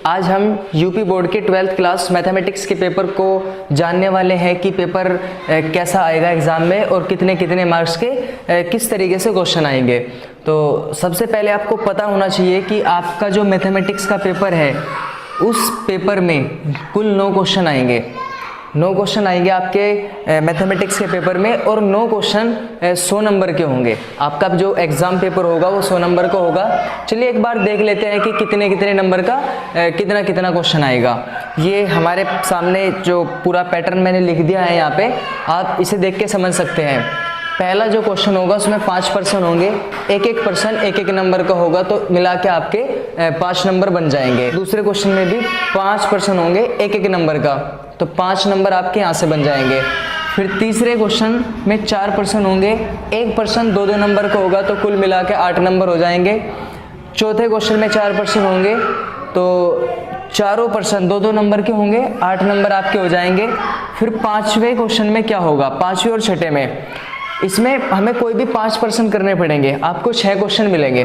आज हम UP board के 12th क्लास मैथमेटिक्स के पेपर को जानने वाले हैं कि पेपर कैसा आएगा एग्ज़ाम में और कितने कितने मार्क्स के किस तरीके से क्वेश्चन आएंगे। तो सबसे पहले आपको पता होना चाहिए कि आपका जो मैथमेटिक्स का पेपर है उस पेपर में कुल 9 क्वेश्चन आएंगे। 9 क्वेश्चन आएंगे आपके मैथमेटिक्स के पेपर में और 9 क्वेश्चन 100 नंबर के होंगे। आपका जो एग्ज़ाम पेपर होगा वो 100 नंबर का होगा। चलिए एक बार देख लेते हैं कि कितने कितने नंबर का कितना कितना क्वेश्चन आएगा। ये हमारे सामने जो पूरा पैटर्न मैंने लिख दिया है, यहाँ पे आप इसे देख के समझ सकते हैं। पहला जो क्वेश्चन होगा उसमें 5 पर्सन होंगे, एक पर्सन एक नंबर का होगा, तो मिला के आपके 5 नंबर बन जाएंगे। दूसरे क्वेश्चन में भी 5 पर्सन होंगे, एक नंबर का, तो 5 नंबर आपके यहाँ से बन जाएंगे। फिर तीसरे क्वेश्चन में 4 पर्सन होंगे, एक पर्सन 2 नंबर का होगा, तो कुल मिला के 8 नंबर हो जाएंगे। चौथे क्वेश्चन में 4 पर्सन होंगे, तो चारों पर्सन 2 नंबर के होंगे, 8 नंबर आपके हो जाएंगे। फिर पाँचवें क्वेश्चन में क्या होगा, पाँचवें और छठे में, इसमें हमें कोई भी 5 पर्सन करने पड़ेंगे। आपको 6 क्वेश्चन मिलेंगे,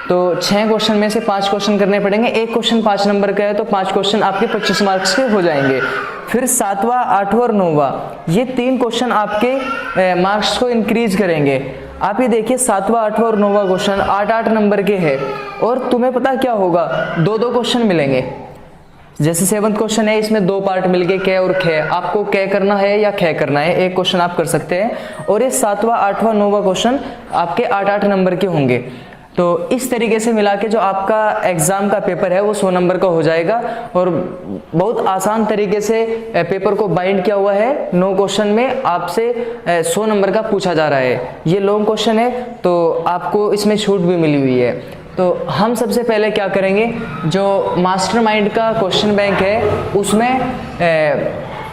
तो 6 क्वेश्चन में से 5 क्वेश्चन करने पड़ेंगे। एक क्वेश्चन 5 नंबर का है तो 5 क्वेश्चन आपके 25 मार्क्स के हो जाएंगे। फिर 7वां, 8वां और 9वां, ये 3 क्वेश्चन आपके मार्क्स को इंक्रीज करेंगे। आप ये देखिए 7वां, 8वां और 9वां क्वेश्चन 8-8 नंबर के हैं और तुम्हें पता क्या होगा, 2-2 क्वेश्चन मिलेंगे। जैसे 7th क्वेश्चन है, इसमें 2 पार्ट मिल गए, कै और खे। आपको कै करना है या खे करना है, एक क्वेश्चन आप कर सकते हैं। और ये 7वां, 8वां, 9वां क्वेश्चन आपके 8-8 नंबर के होंगे। तो इस तरीके से मिला के जो आपका एग्ज़ाम का पेपर है वो 100 नंबर का हो जाएगा। और बहुत आसान तरीके से पेपर को बाइंड किया हुआ है। 9 क्वेश्चन में आपसे 100 नंबर का पूछा जा रहा है। ये लॉन्ग क्वेश्चन है तो आपको इसमें छूट भी मिली हुई है। तो हम सबसे पहले क्या करेंगे, जो मास्टरमाइंड का क्वेश्चन बैंक है उसमें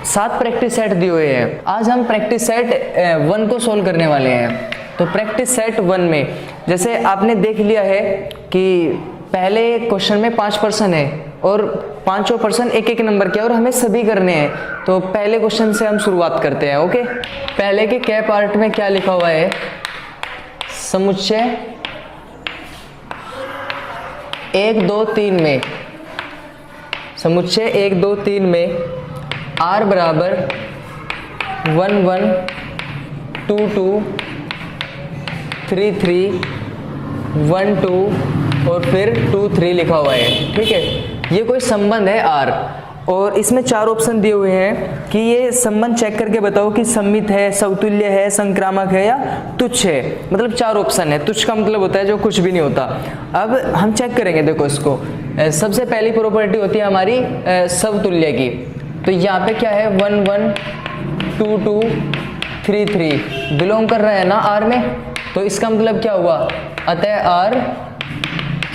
7 प्रैक्टिस सेट दिए हुए हैं। आज हम प्रैक्टिस सेट 1 को सोल्व करने वाले हैं। तो प्रैक्टिस सेट 1 में जैसे आपने देख लिया है कि पहले क्वेश्चन में 5 पर्सन है और 5 पर्सन एक नंबर के और हमें सभी करने हैं। तो पहले क्वेश्चन से हम शुरुआत करते हैं। ओके, पहले के कै पार्ट में क्या लिखा हुआ है, समुच्चय 1, 2, 3 में, समुच्चय 1, 2, 3 में r बराबर 1, 1, 2, 2, 3, 3, 1, 2 और फिर 2, 3 लिखा हुआ है। ठीक है, ये कोई संबंध है r और इसमें 4 ऑप्शन दिए हुए हैं कि ये संबंध चेक करके बताओ कि सममित है, समतुल्य है, संक्रामक है या तुच्छ है। मतलब 4 ऑप्शन है। तुच्छ का मतलब होता है जो कुछ भी नहीं होता। अब हम चेक करेंगे, देखो इसको। सबसे पहली प्रॉपर्टी होती है हमारी समतुल्य की। तो यहाँ पे क्या है, 1, 1, 2, 2, 3, 3 बिलोंग कर रहा है ना r में, तो इसका मतलब क्या हुआ, अतः r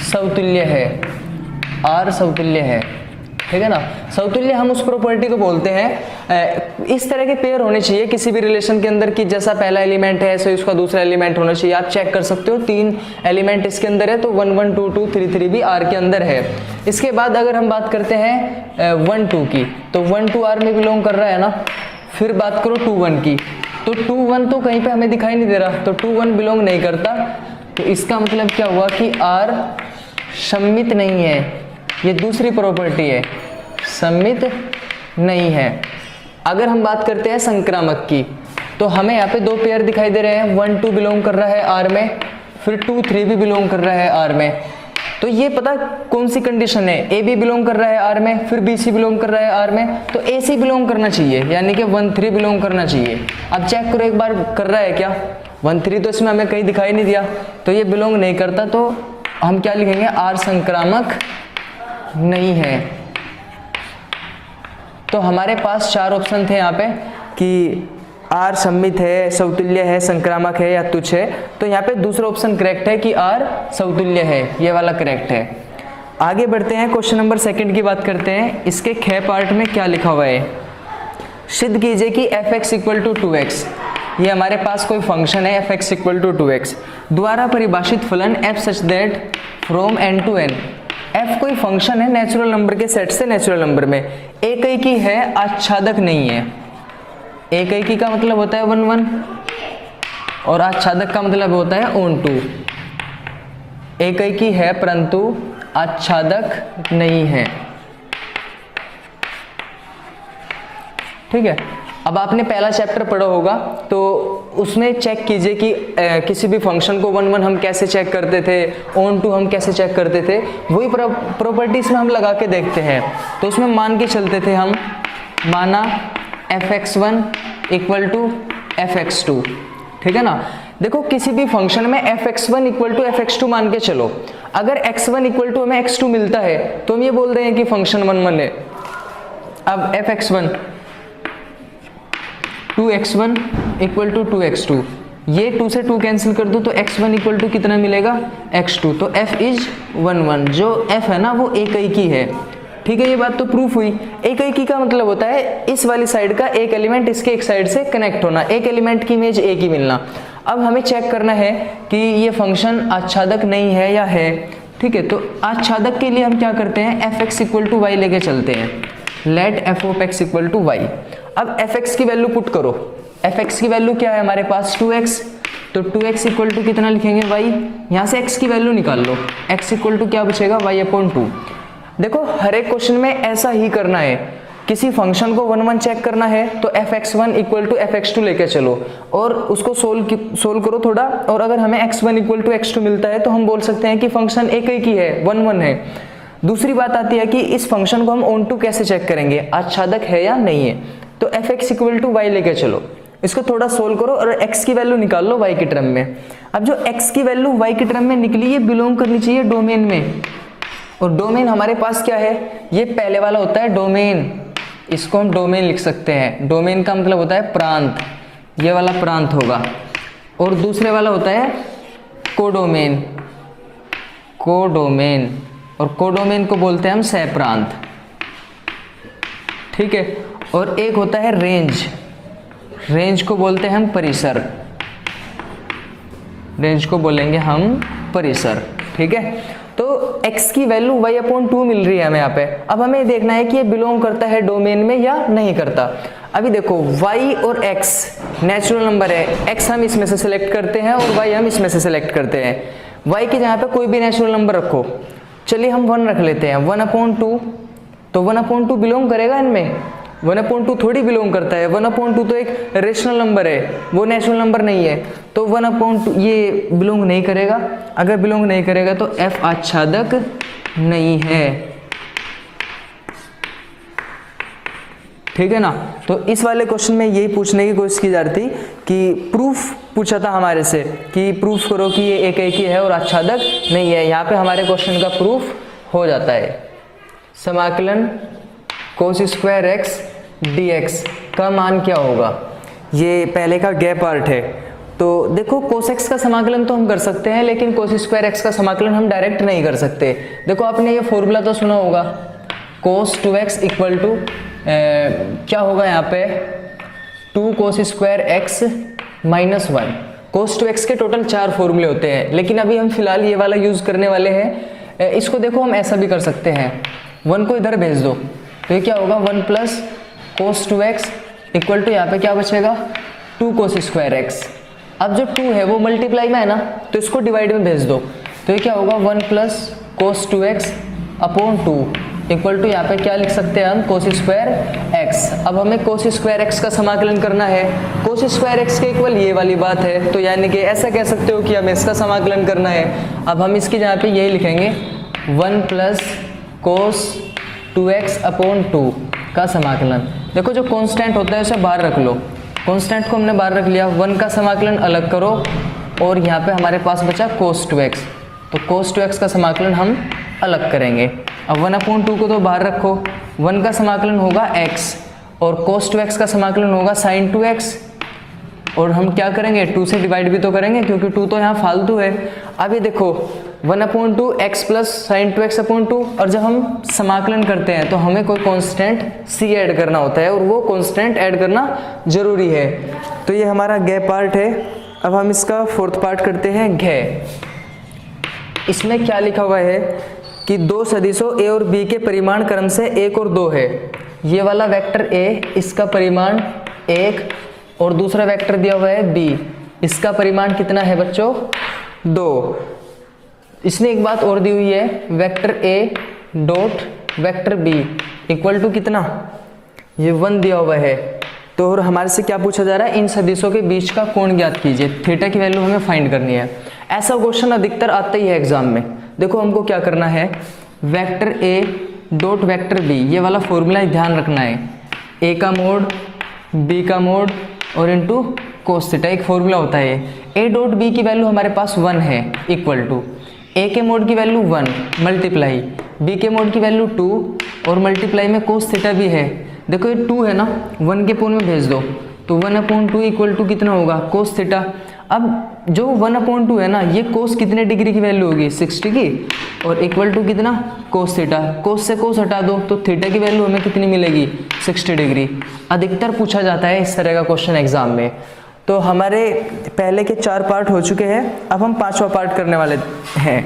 समतुल्य है, r समतुल्य है। ठीक है ना, समतुल्य हम उस प्रॉपर्टी को बोलते हैं। इस तरह के पेयर होने चाहिए किसी भी रिलेशन के अंदर कि जैसा पहला एलिमेंट है ऐसे उसका दूसरा एलिमेंट होना चाहिए। आप चेक कर सकते हो 3 एलिमेंट इसके अंदर है, तो 1, 1, 2, 2, 3, 3 भी r के अंदर है। इसके बाद अगर हम बात करते हैं 1, 2 की, तो 1, 2 r में बिलोंग कर रहा है ना। फिर बात करो 2, 1 की, तो 2, 1 तो कहीं पे हमें दिखाई नहीं दे रहा, तो 2, 1 बिलोंग नहीं करता। तो इसका मतलब क्या हुआ कि r सममित नहीं है। ये दूसरी प्रॉपर्टी है, सममित नहीं है। अगर हम बात करते हैं संक्रामक की, तो हमें यहाँ पे 2 पेयर दिखाई दे रहे हैं। 1, 2 बिलोंग कर रहा है r में, फिर 2, 3 भी बिलोंग कर रहा है r में। तो ये पता कौन सी कंडीशन है, a भी बिलोंग कर रहा है r में, फिर b, c बिलोंग कर रहा है r में, तो a c बिलोंग करना चाहिए, यानी कि 1, 3 बिलोंग करना चाहिए। अब चेक करो एक बार कर रहा है क्या, 1, 3 तो इसमें हमें कहीं दिखाई नहीं दिया, तो ये बिलोंग नहीं करता। तो हम क्या लिखेंगे, r संक्रामक नहीं है। तो हमारे पास 4 ऑप्शन थे यहाँ पे कि r सममित है, समतुल्य है, संक्रामक है या तुच्छ है। तो यहाँ पे दूसरा ऑप्शन करेक्ट है कि r समतुल्य है, ये वाला करेक्ट है। आगे बढ़ते हैं, क्वेश्चन नंबर 2 की बात करते हैं। इसके ख पार्ट में क्या लिखा हुआ है, सिद्ध कीजिए कि fx = 2x। ये हमारे पास कोई फंक्शन है fx = 2x द्वारा परिभाषित फलन f such that from n to n। f कोई फंक्शन है नेचुरल नंबर के सेट से नेचुरल नंबर में, एकैकी है, आच्छादक नहीं है। एकैकी का मतलब होता है 1, 1 और आच्छादक का मतलब होता है ऑन टू। एकैकी है परंतु आच्छादक नहीं है। ठीक है। अब आपने पहला चैप्टर पढ़ा होगा तो उसमें चेक कीजिए कि किसी भी फंक्शन को 1 1 हम कैसे चेक करते थे, ऑन टू हम कैसे चेक करते थे, वही प्रॉपर्टीज में हम लगा के देखते हैं। तो उसमें मान के चलते थे हम, माना fx1 इक्वल टू fx2, ठीक है ना। देखो किसी भी फंक्शन में fx1 इक्वल टू fx2 मान के चलो, अगर x1 इक्वल टू हमें x2 मिलता है तो हम ये बोल रहे हैं कि फंक्शन 1 1 है। अब fx1 2x1 equal to 2x2, ये 2 से 2 कैंसिल कर दो तो x1 इक्वल टू कितना मिलेगा, x2। तो f इज 1 1, जो f है ना वो एक ही है, ठीक है। ये बात तो प्रूफ हुई। एक ही का मतलब होता है इस वाली साइड का एक एलिमेंट इसके एक साइड से कनेक्ट होना, एक एलिमेंट की इमेज एक ही मिलना। अब हमें चेक करना है कि ये फंक्शन आच्छादक नहीं है या है, ठीक है। तो आच्छादक के लिए हम क्या करते हैं, fx इक्वल टू वाई लेके चलते हैं, let f of x equal to y. अब fx की वैल्यू पुट करो, fx की वैल्यू क्या है हमारे पास 2x, तो 2x इक्वल टू कितना लिखेंगे y, यहाँ से x की वैल्यू निकाल लो, x इक्वल टू क्या बचेगा y अपॉन 2। देखो हर एक क्वेश्चन में ऐसा ही करना है, किसी फंक्शन को 1 1 चेक करना है तो fx1 इक्वल टू fx2 लेके चलो और उसको सोल्व करो थोड़ा, और अगर हमें x1 इक्वल टू x2 मिलता है तो हम बोल सकते हैं कि फंक्शन एक ही है, 1 1 है। दूसरी बात आती है कि इस फंक्शन को हम ऑन टू कैसे चेक करेंगे, आच्छादक है या नहीं है। तो fx इक्वल टू वाई लेके चलो, इसको थोड़ा सोल्व करो और x की वैल्यू निकाल लो y की टर्म में। अब जो x की वैल्यू y की टर्म में निकली ये बिलोंग करनी चाहिए डोमेन में, और डोमेन हमारे पास क्या है, ये पहले वाला होता है डोमेन, इसको हम डोमेन लिख सकते हैं। डोमेन का मतलब होता है प्रांत, ये वाला प्रांत होगा, और दूसरे वाला होता है कोडोमेन, कोडोमेन, और कोडोमेन को बोलते हैं हम सहप्रांत, ठीक है। और एक होता है रेंज, रेंज को बोलते हैं हम परिसर, रेंज को बोलेंगे हम परिसर, ठीक है। तो x की वैल्यू y अपॉन 2 मिल रही है हमें यहाँ पे। अब हमें देखना है कि ये बिलोंग करता है डोमेन में या नहीं करता। अभी देखो y और x नेचुरल नंबर है, x हम इसमें से सिलेक्ट करते हैं और y हम इसमें से सिलेक्ट करते हैं। y की जगह पे कोई भी नेचुरल नंबर रखो, चलिए हम 1 रख लेते हैं, 1 अपॉन 2, तो 1 अपॉन 2 बिलोंग करेगा इनमें, 1 अपॉन 2 थोड़ी बिलोंग करता है, 1 अपॉन 2 तो एक रेशनल नंबर है, वो नेचुरल नंबर नहीं है, तो 1 अपॉन 2 ये बिलोंग नहीं करेगा। अगर बिलोंग नहीं करेगा तो f आच्छादक नहीं है, ठीक है ना। तो इस वाले क्वेश्चन में यही पूछने की कोशिश की जा रही थी कि प्रूफ पूछा था हमारे से कि प्रूफ करो कि ये एक ही है और आच्छादक नहीं है। यहाँ पे हमारे क्वेश्चन का प्रूफ हो जाता है। समाकलन cos स्क्वायर x dx का मान क्या होगा, ये पहले का गैप पार्ट है। तो देखो cos x का समाकलन तो हम कर सकते हैं, लेकिन cos स्क्वायर x का समाकलन हम डायरेक्ट नहीं कर सकते। देखो आपने ये फॉर्मूला तो सुना होगा, cos 2x इक्वल टू क्या होगा यहाँ पे 2 cos square x minus 1। cos 2x के टोटल 4 फॉर्मूले होते हैं, लेकिन अभी हम फिलहाल ये वाला यूज करने वाले हैं। इसको देखो हम ऐसा भी कर सकते हैं, 1 को इधर भेज दो तो ये क्या होगा 1 plus cos 2x equal to यहाँ पे क्या बचेगा 2 cos स्क्वायर x। अब जो 2 है वो मल्टीप्लाई में है ना, तो इसको डिवाइड में भेज दो तो ये क्या होगा 1 plus cos 2x upon 2 equal to यहाँ पे क्या लिख सकते हैं हम cos स्क्वायर x। अब हमें cos स्क्वायर x का समाकलन करना है, cos स्क्वायर x के इक्वल ये वाली बात है, तो यानी कि ऐसा कह सकते हो कि हमें इसका समाकलन करना है। अब हम इसकी जहाँ पे यही लिखेंगे 1 प्लस cos 2x अपॉन 2 का समाकलन। देखो जो कांस्टेंट होता है उसे बाहर रख लो, कांस्टेंट को हमने बाहर रख लिया, 1 का समाकलन अलग करो और यहाँ पे हमारे पास बचा cos 2x, तो cos 2x का समाकलन हम अलग करेंगे। अब 1 अपॉन 2 को तो बाहर रखो, 1 का समाकलन होगा x और cos 2x का समाकलन होगा sin 2x, और हम क्या करेंगे 2 से डिवाइड भी तो करेंगे क्योंकि 2 तो यहाँ फालतू है। अब ये देखो 1 upon 2 x plus sign 2x upon 2, और जब हम समाकलन करते हैं तो हमें कोई कांस्टेंट c ऐड करना होता है और वो कांस्टेंट ऐड करना जरूरी है। तो ये हमारा गै पार्ट है। अब हम इसका फोर्थ पार्ट करते हैं घै। इसमें क्या लिखा हुआ है कि 2 सदिशों a और b के परिमाण क्रम से 1 और 2 है। ये वाला वेक्टर a, इसका परिमाण 1, और दूसरा वेक्टर दिया हुआ है b, इसका परिमाण कितना है बच्चों 2। इसने एक बात और दी हुई है, vector a dot vector b equal to कितना, ये 1 दिया हुआ है, तो और हमारे से क्या पूछा जा रहा है, इन सदिशों के बीच का कोण ज्ञात कीजिए, थीटा की वैल्यू हमें फाइंड करनी है। ऐसा क्वेश्चन अधिकतर आता ही है एग्जाम में। देखो हमको क्या करना है, vector A dot vector B, ये वाला फॉर्मूला ध्यान रखना है, ए का मोड बी का मोड और इनटू कोस थीटा, एक फॉर्मूला होता है। ए डॉट बी की वैल्यू हमारे पास 1 है, इक्वल टू ए के मोड की वैल्यू 1 मल्टीप्लाई बी के मोड की वैल्यू 2 और मल्टीप्लाई में कोस थीटा भी है। देखो ये 2 है ना, 1 के पूर्ण में भेज दो तो 1/2 इक्वल टू कितना होगा, कोस थीटा। अब जो 1/2 है ना, ये कोस कितने डिग्री की वैल्यू होगी, 60 की, और इक्वल टू कितना, कोस थीटा। कोस से कोस हटा दो तो थीटा की वैल्यू हमें कितनी मिलेगी, 60 डिग्री। अधिकतर पूछा जाता है इस तरह का क्वेश्चन एग्जाम में। तो हमारे पहले के 4 पार्ट हो चुके हैं, अब हम 5वां पार्ट करने वाले हैं।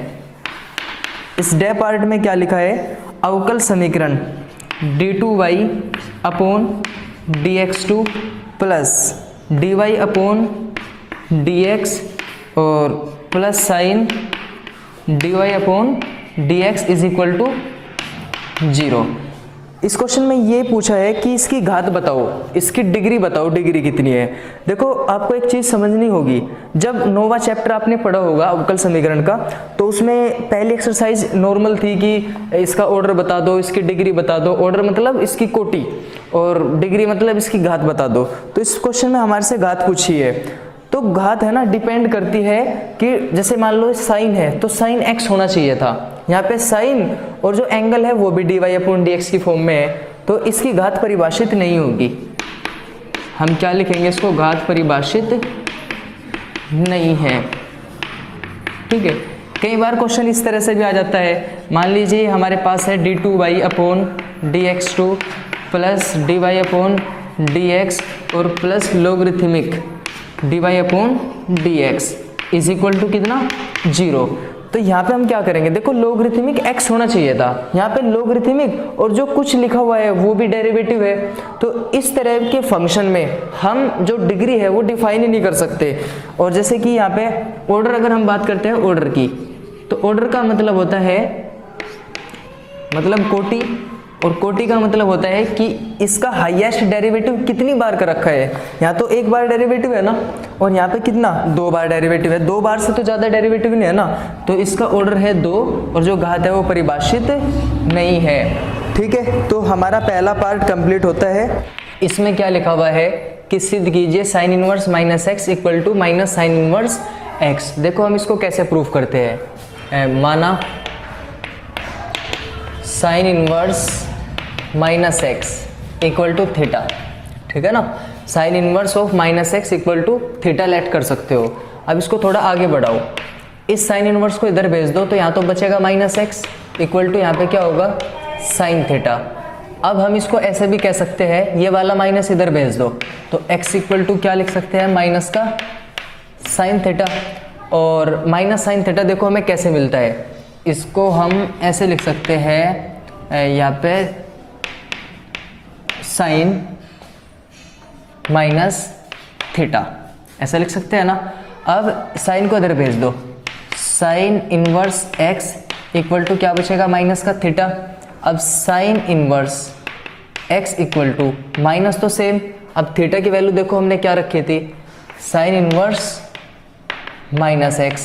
इस डे पार्ट में क्या लिखा है, अवकल समीकरण d2y upon dx2 plus dy upon dx और plus sine dy upon dx is equal to 0। इस क्वेश्चन में ये पूछा है कि इसकी घात बताओ, इसकी डिग्री बताओ, डिग्री कितनी है। देखो आपको एक चीज समझनी होगी, जब नोवा चैप्टर आपने पढ़ा होगा अवकल समीकरण का, तो उसमें पहली एक्सरसाइज नॉर्मल थी कि इसका ऑर्डर बता दो, इसकी डिग्री बता दो। ऑर्डर मतलब इसकी कोटि और डिग्री मतलब इसकी घात बता दो। तो इस क्वेश्चन में हमारे से घात पूछी है। तो घात है ना, डिपेंड करती है कि जैसे मान लो साइन है तो साइन x होना चाहिए था, यहाँ पे साइन और जो एंगल है वो भी dy अपॉन dx की फॉर्म में है, तो इसकी घात परिभाषित नहीं होगी। हम क्या लिखेंगे इसको, घात परिभाषित नहीं है। ठीक है, कई बार क्वेश्चन इस तरह से भी आ जाता है। मान लीजिए हमारे पास है d2y upon dx2 plus dy upon dx और plus logarithmic dy upon dx is equal to कितना, 0। तो यहाँ पे हम क्या करेंगे, देखो लोगरिथमिक x होना चाहिए था, यहाँ पे लोगरिथमिक और जो कुछ लिखा हुआ है वो भी डेरिवेटिव है। तो इस तरह के फंक्शन में हम जो डिग्री है वो डिफाइन ही नहीं कर सकते। और जैसे कि यहाँ पे ऑर्डर, अगर हम बात करते हैं ऑर्डर की, तो ऑर्डर का मतलब होता है मतलब कोटि, और कोटि का मतलब होता है कि इसका हाईएस्ट डेरिवेटिव कितनी बार का रखा है। यहाँ तो 1 बार डेरिवेटिव है ना, और यहाँ पे कितना, 2 बार डेरिवेटिव है। 2 बार से तो ज़्यादा डेरिवेटिव नहीं है ना, तो इसका ऑर्डर है 2 और जो घात है वो परिभाषित नहीं है। ठीक है, तो हमारा पहला पार्ट कंप्लीट होता है। इसमें क्या लिखा हुआ है कि सिद्ध कीजिए sine inverse minus x equal to minus sine inverse x. देखो हम इसको कैसे प्रूव करते हैं, माना sine inverse minus x equal to theta, ठीक है ना, sine inverse of minus x equal to theta let कर सकते हो। अब इसको थोड़ा आगे बढ़ाओ, इस साइन इनवर्स को इधर भेज दो तो यहाँ तो बचेगा माइनस एक्स इक्वल टू यहाँ पे क्या होगा, साइन थीटा। अब हम इसको ऐसे भी कह सकते हैं, ये वाला माइनस इधर भेज दो तो x इक्वल टू क्या लिख सकते हैं, माइनस का साइन थीटा। और माइनस साइन थीटा देखो हमें कैसे मिलता है, इसको हम ऐसे लिख सकते हैं, यहाँ पे साइन माइनस थीटा ऐसा लिख सकते हैं ना। अब साइन को इधर भेज दो, sine inverse x equal to क्या बचेगा, माइनस का थीटा। अब sine inverse x equal to minus तो सेम, अब थीटा की वैल्यू देखो हमने क्या रखी थी, साइन इनवर्स माइनस x।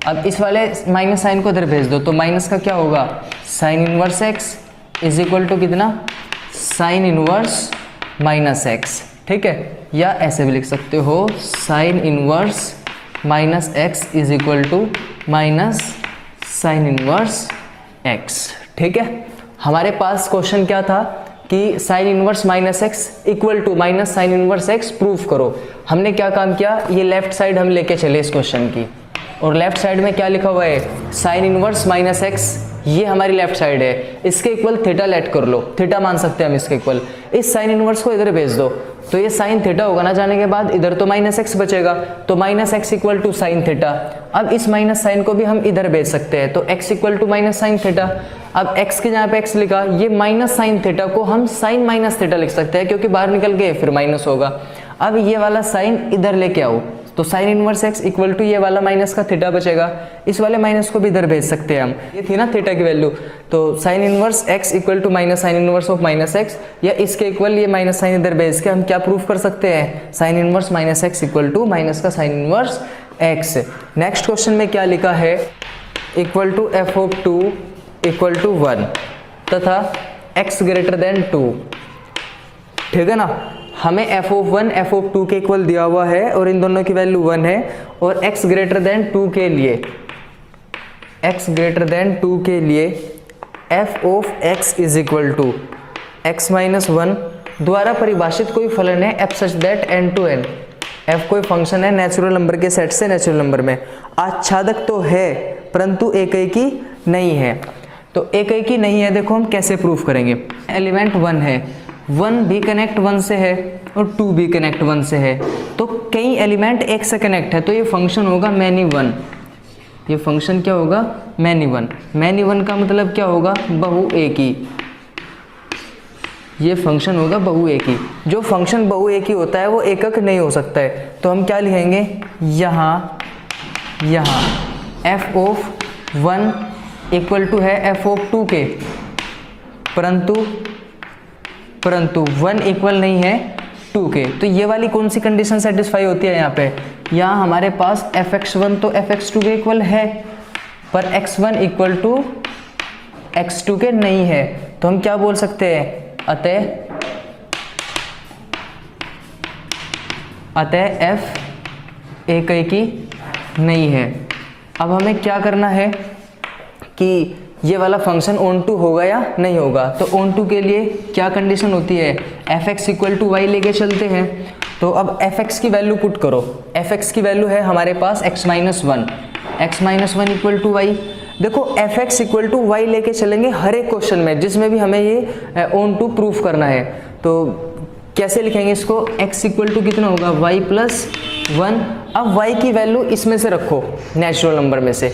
अब इस वाले माइनस साइन को इधर भेज दो तो माइनस का क्या होगा, sine inverse x is equal to कितना, साइन इनवर्स माइनस x। ठीक है, या ऐसे भी लिख सकते हो, sine inverse minus x is equal to minus sine inverse x। ठीक है, हमारे पास क्वेश्चन क्या था कि sine inverse minus x equal to minus sine inverse x proof करो। हमने क्या काम किया, ये लेफ्ट साइड हम लेके चले इस क्वेश्चन की, और लेफ्ट साइड में क्या लिखा हुआ है, साइन इनवर्स माइनस x, ये हमारी लेफ्ट साइड है, इसके इक्वल थीटा लेट कर लो, थीटा मान सकते हैं हम इसके इक्वल। इस साइन इनवर्स को इधर भेज दो तो ये साइन थीटा होगा ना, जाने के बाद इधर तो माइनस एक्स बचेगा, तो minus x equal to sine theta. अब इस माइनस साइन को भी हम इधर भेज सकते हैं, तो x equal to minus sine theta. अब x के जहाँ पे x लिखा, ये माइनस साइन थीटा को हम साइन माइनस थीटा लिख सकते हैं, क्योंकि बाहर निकल के फिर माइनस होगा। अब ये वाला साइन इधर लेके आओ, तो sine inverse x equal to ये वाला माइनस का थीटा बचेगा, इस वाले माइनस को भी इधर भेज सकते हैं हम, ये थी ना थीटा की वैल्यू, तो sine inverse x equal to minus sine inverse of minus x, या इसके इक्वल ये माइनस साइन इधर भेज के हम क्या प्रूफ कर सकते हैं, sine inverse minus x equal to minus का sine inverse X. Next question में क्या लिखा है, equal to F of 2 equal to 1 तथा x ग्रेटर देन 2, ठीक है ना। हमें f ऑफ 1 f ऑफ 2 के इक्वल दिया हुआ है और इन दोनों की वैल्यू 1 है, और x ग्रेटर देन 2 के लिए, x ग्रेटर देन 2 के लिए f of x is equal to x minus 1 द्वारा परिभाषित कोई फलन है f such that n to n, f कोई फंक्शन है नेचुरल नंबर के सेट से नेचुरल नंबर में, आच्छादक तो है परंतु एकैकी नहीं है। तो एकैकी नहीं है, देखो हम कैसे प्रूफ करेंगे, एलिमेंट 1 है, 1 भी कनेक्ट 1 से है और 2 भी कनेक्ट 1 से है, तो कई एलिमेंट एक से कनेक्ट है, तो ये फंक्शन होगा मैनी 1, ये फंक्शन क्या होगा, मैनी 1। मैनी 1 का मतलब क्या होगा, बहु एकी, ये फंक्शन होगा बहु एकी। जो फंक्शन बहु एकी होता है वो एकक नहीं हो सकता है, तो हम क्या लिखेंगे, यहाँ f ऑफ 1 इक्वल टू है f ऑफ 2 के, परंतु 1 इक्वल नहीं है 2 के, तो ये वाली कौन सी कंडीशन सेटिस्फाई होती है यहाँ पे, यहाँ हमारे पास fx1 तो fx2 के इक्वल है, पर x1 इक्वल टू x2 के नहीं है, तो हम क्या बोल सकते हैं, अतः f एकैकी नहीं है। अब हमें क्या करना है कि ये वाला फंक्शन ऑन टू होगा या नहीं होगा, तो ऑन टू के लिए क्या कंडीशन होती है, fx इक्वल टू वाई लेके चलते हैं, तो अब fx की वैल्यू पुट करो, fx की वैल्यू है हमारे पास x minus 1 equal to y. देखो fx इक्वल टू वाई लेके चलेंगे हर एक क्वेश्चन में जिसमें भी हमें ये ऑन टू प्रूफ करना है, तो कैसे लिखेंगे इसको, x इक्वल टू कितना होगा, y प्लस 1। अब y की वैल्यू इसमें से रखो, नेचुरल नंबर में से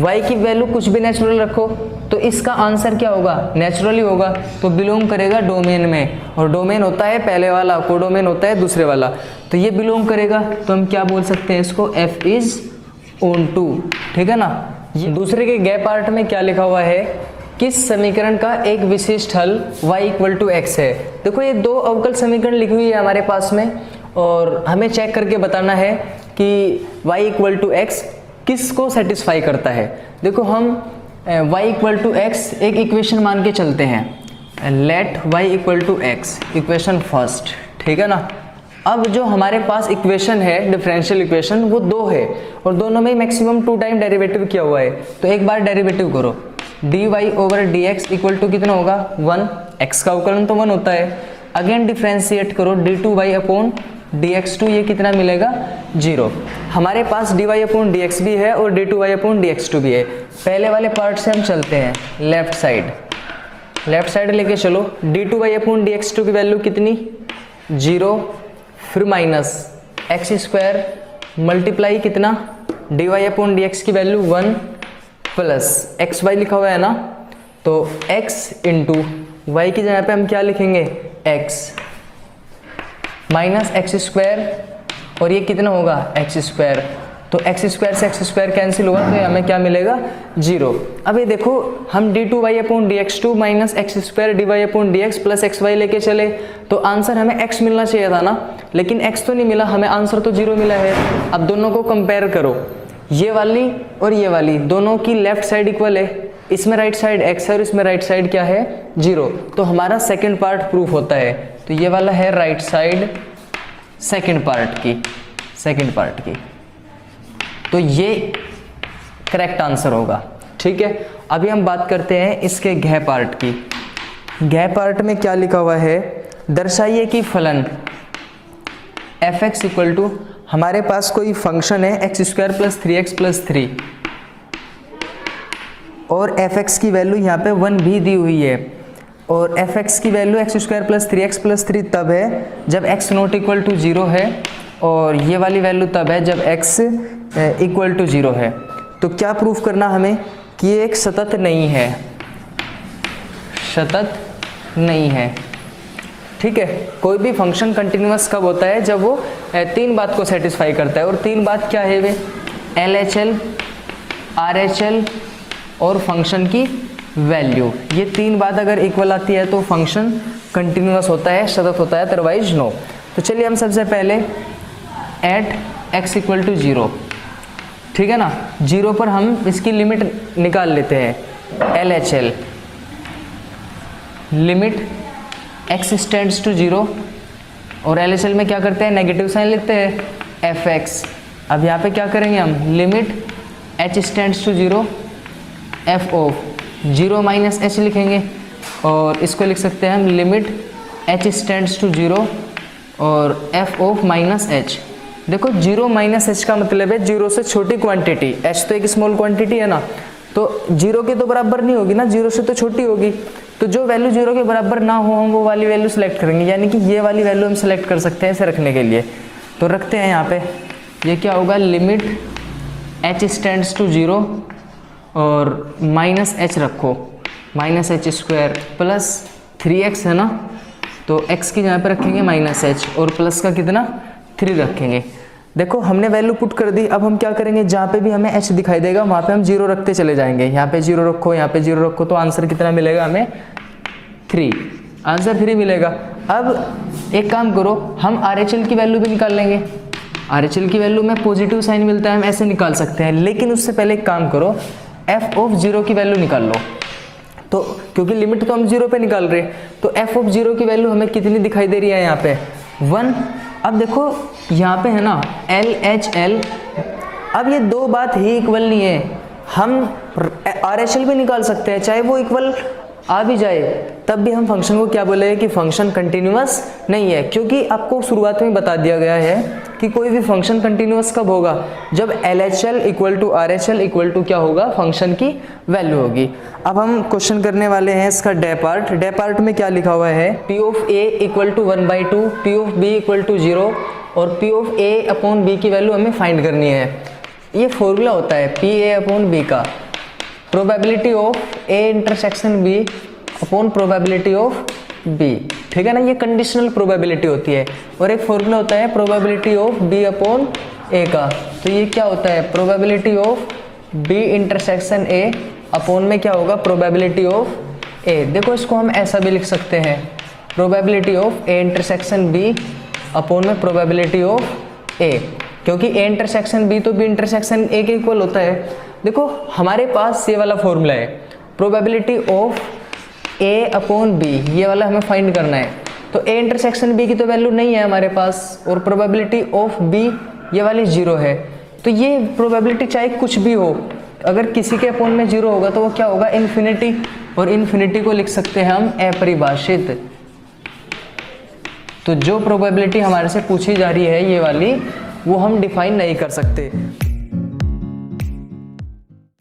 y की वैल्यू कुछ भी नेचुरल रखो, तो इसका आंसर क्या होगा, नेचुरल ही होगा, तो बिलोंग करेगा डोमेन में, और डोमेन होता है पहले वाला, कोडोमेन होता है दूसरे वाला, तो ये बिलोंग करेगा, तो हम क्या बोल सकते हैं इसको, f इज ऑन टू, ठीक है ना। ये दूसरे के गैप पार्ट में क्या लिखा हुआ है, किस समीकरण का एक विशिष्ट हल y इक्वल टू एक्स है। देखो ये दो अवकल समीकरण लिखी हुई है हमारे पास में, और हमें चेक करके बताना है कि y इक्वल टू एक्स किस को सेटिस्फाई करता है। देखो हम y इक्वल टू एक्स एक इक्वेशन मान के चलते हैं, let y equal to x, equation first, ठीक है ना। अब जो हमारे पास इक्वेशन है डिफरेंशियल इक्वेशन वो दो है, और दोनों में मैक्सिमम 2 टाइम डेरिवेटिव किया हुआ है, तो एक बार डेरिवेटिव करो, dy over dx equal to कितना होगा 1, x का अवकलन तो 1 होता है, अगेन डिफ्रेंशिएट करो d2y अपॉन dx2, ये कितना मिलेगा 0। हमारे पास dy अपॉन dx भी है और d2y अपॉन dx2 भी है। पहले वाले पार्ट से हम चलते हैं, लेफ्ट साइड लेके चलो, d2y अपॉन dx2 की वैल्यू कितनी 0, फिर माइनस एक्स स्क्वायर मल्टीप्लाई कितना dy अपॉन dx की वैल्यू 1 प्लस एक्स वाई लिखा हुआ है ना, तो x इंटू वाई की जगह पे हम क्या लिखेंगे x माइनस एक्स स्क्वायर, और ये कितना होगा एक्स स्क्वायर, तो एक्स स्क्वायर से एक्स स्क्वायर कैंसिल होगा, तो हमें क्या मिलेगा 0। अब ये देखो हम d2y upon dx2 minus x square dy upon dx plus x y लेके चले, तो आंसर हमें x मिलना चाहिए था ना, लेकिन x तो नहीं मिला, हमें आंसर तो 0 मिला है। अब दोनों को कंपेयर करो, ये वाली और ये वाली दोनों की लेफ्ट साइड इक्वल है, इसमें राइट साइड x है और इसमें राइट साइड क्या है 0, तो हमारा सेकंड पार्ट प्रूफ होता है। तो ये वाला है राइट साइड सेकंड पार्ट की, तो ये करेक्ट आंसर होगा, ठीक है। अभी हम बात करते हैं इसके घ पार्ट की। घ पार्ट में क्या लिखा हुआ है, दर्शाइए कि फलन f(x) इक्वल टू, हमारे पास कोई फंक्शन है x square plus 3x plus 3, और f(x) की वैल्यू यहाँ पे 1 भी दी हुई है, और f(x) की value x square plus 3x plus 3 तब है जब x नॉट इक्वल टू 0 है, और ये वाली वैल्यू तब है जब x इक्वल टू 0 है। तो क्या प्रूफ करना हमें कि ये एक सतत नहीं है, ठीक है। कोई भी फंक्शन कंटिन्यूअस कब होता है, जब वो 3 बात को सेटिस्फाई करता है, और 3 बात क्या है वे, LHL, RHL और फंक्शन की वैल्यू। ये 3 बात अगर इक्वल आती है तो फंक्शन कंटिन्यूअस होता है, सतत होता है, अदरवाइज नो। तो चलिए हम सबसे पहले एट x इक्वल टू 0, ठीक है ना, 0 पर हम इसकी लिमिट निकाल लेते हैं। LHL limit x tends to 0, और LHL में क्या करते हैं, नेगेटिव साइन लिखते हैं fx। अब यहाँ पे क्या करेंगे हम, limit h tends to 0 f of 0 minus h लिखेंगे, और इसको लिख सकते हैं हम लिमिट h टेंड्स टू 0 और f ऑफ माइनस h। देखो 0 माइनस h का मतलब है 0 से छोटी क्वांटिटी, h तो एक स्मॉल क्वांटिटी है ना, तो 0 के तो बराबर नहीं होगी ना, 0 से तो छोटी होगी। तो जो वैल्यू 0 के बराबर ना हो हम वो वाली वैल्यू सेलेक्ट करेंगे, यानी कि ये वाली वैल्यू हम सेलेक्ट कर सकते हैं इसे रखने के लिए। तो रखते हैं यहाँ पे, ये क्या होगा, लिमिट h टेंड्स टू 0 और माइनस h रखो, minus h square plus 3x है ना, तो x की जगह पे रखेंगे माइनस h और प्लस का कितना 3 रखेंगे। देखो हमने वैल्यू पुट कर दी। अब हम क्या करेंगे, जहाँ पे भी हमें h दिखाई देगा वहाँ पे हम 0 रखते चले जाएंगे। यहाँ पे 0 रखो, यहाँ पे 0 रखो, तो आंसर कितना मिलेगा हमें, 3, आंसर 3 मिलेगा। अब एक काम करो, हम RHL की वैल्यू भी निकाल लेंगे। RHL की वैल्यू में पॉजिटिव साइन मिलता है, हम ऐसे निकाल सकते हैं, लेकिन उससे पहले एक काम करो, f ऑफ 0 की वैल्यू निकाल लो। तो क्योंकि लिमिट तो हम 0 पे निकाल रहे हैं, तो f ऑफ 0 की वैल्यू हमें कितनी दिखाई दे रही है, यहाँ पे 1। अब देखो यहाँ पे है ना LHL, अब ये 2 बात ही इक्वल नहीं है, हम RHL भी निकाल सकते हैं, चाहे वो इक्वल आ भी जाए तब भी हम फंक्शन को क्या बोलेंगे कि फंक्शन कंटिन्यूअस नहीं है, क्योंकि आपको शुरुआत में बता दिया गया है कि कोई भी फंक्शन कंटिन्यूअस कब होगा, जब LHL equal to RHL equal to क्या होगा, फंक्शन की वैल्यू होगी। अब हम क्वेश्चन करने वाले हैं इसका डे पार्ट। डे पार्ट में क्या लिखा हुआ है, P of A equal to 1/2, P of B equal to 0 और P of A upon B की वैल्यू हमें फाइंड करनी है। ये फॉर्मूला होता है PA अपॉन B का, probability of A intersection B upon probability of B, ठीक है ना, ये कंडीशनल प्रोबेबिलिटी होती है। और एक फॉर्मूला होता है probability of B upon A का, तो ये क्या होता है, probability of B intersection A upon में क्या होगा, प्रोबेबिलिटी ऑफ A। देखो इसको हम ऐसा भी लिख सकते हैं, probability of A intersection B upon में प्रोबेबिलिटी ऑफ A, क्योंकि A इंटरसेक्शन B तो B इंटरसेक्शन A के इक्वल होता है। देखो हमारे पास ये वाला फॉर्मूला है, probability of A upon B, ये वाला हमें फाइंड करना है। तो A इंटरसेक्शन B की तो वैल्यू नहीं है हमारे पास, और प्रोबेबिलिटी ऑफ B ये वाली 0 है। तो ये प्रोबेबिलिटी चाहे कुछ भी हो, अगर किसी के अपॉन में 0 होगा तो वो क्या होगा, इन्फिनिटी, और इन्फिनिटी को लिख सकते हैं हम अपरिभाषित। तो जो प्रोबेबिलिटी हमारे से पूछी जा रही है ये वाली, वो हम डिफाइन नहीं कर सकते।